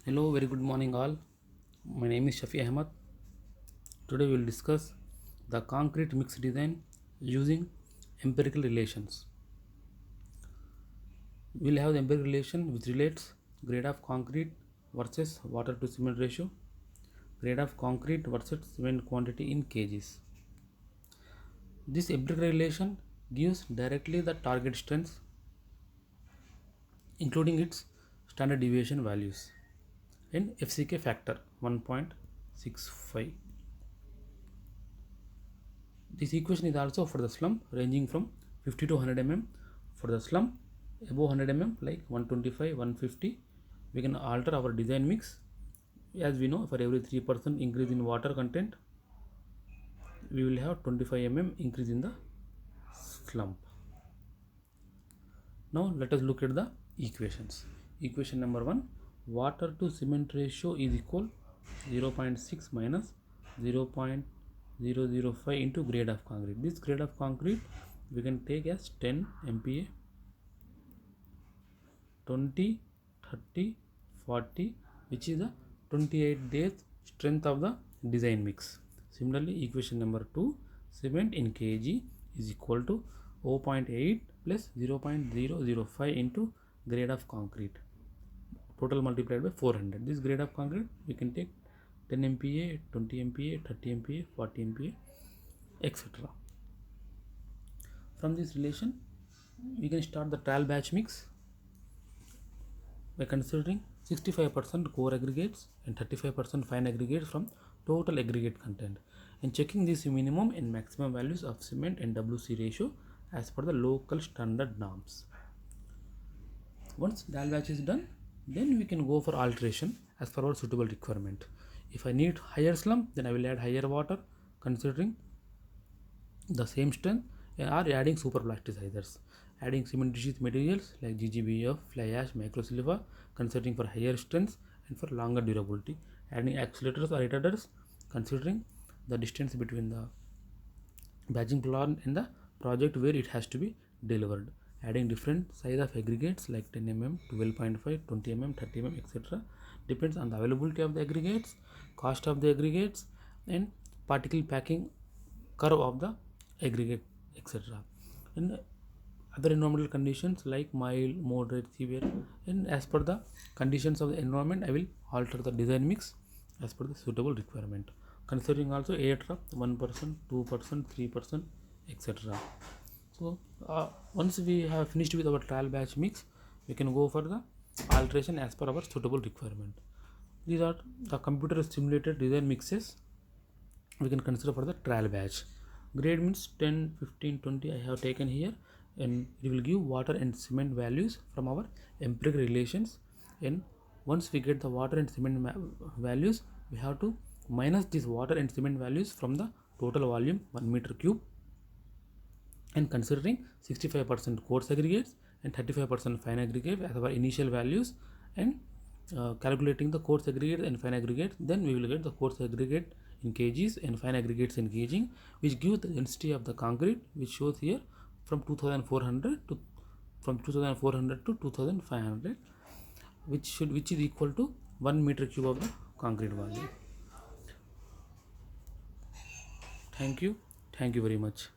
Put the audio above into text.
Hello, very good morning, all. My name is Shafi Ahmad. Today we will discuss the concrete mix design using empirical relations. We will have the empirical relation which relates grade of concrete versus water to cement ratio, grade of concrete versus cement quantity in kgs. This empirical relation gives directly the target strength, including its standard deviation values, and FCK factor 1.65. This equation is also for the slump ranging from 50 to 100 mm. For the slump above 100 mm like 125, 150, we can alter our design mix. As we know, for every 3% increase in water content, we will have 25 mm increase in the slump. Now let us look at the equations. Equation number 1, water to cement ratio is equal 0.6 minus 0.005 into grade of concrete. This grade of concrete we can take as 10 MPa, 20, 30, 40, which is the 28 days strength of the design mix. Similarly, equation number 2, cement in kg is equal to 0.8 plus 0.005 into grade of concrete, total multiplied by 400. This grade of concrete we can take 10 MPa, 20 MPa, 30 MPa, 40 MPa, etc. From this relation we can start the trial batch mix by considering 65% core aggregates and 35% fine aggregates from total aggregate content, and checking these minimum and maximum values of cement and WC ratio as per the local standard norms. Once trial batch is done, then we can go for alteration as per our suitable requirement. If I need higher slump, then I will add higher water considering the same strength, or adding super plasticizers, adding cementitious materials like GGBF, fly ash, microsilica considering for higher strength and for longer durability, adding accelerators or retarders considering the distance between the batching plant and the project where it has to be delivered, adding different size of aggregates like 10 mm, 12.5, 20 mm, 30 mm, etc. Depends on the availability of the aggregates, cost of the aggregates, and particle packing curve of the aggregate, etc. And other environmental conditions like mild, moderate, severe, and as per the conditions of the environment, I will alter the design mix as per the suitable requirement, considering also air trap 1%, 2%, 3%, etc. So once we have finished with our trial batch mix, we can go for the alteration as per our suitable requirement. These are the computer simulated design mixes we can consider for the trial batch. Grade means 10, 15, 20 I have taken here, and it will give water and cement values from our empirical relations. And once we get the water and cement values, we have to minus this water and cement values from the total volume 1 meter cube, and considering 65% coarse aggregates and 35% fine aggregate as our initial values, and calculating the coarse aggregate and fine aggregate, then we will get the coarse aggregate in kgs and fine aggregates in kg, which give the density of the concrete, which shows here from 2400 to 2500, which is equal to 1 meter cube of the concrete volume. Thank you very much.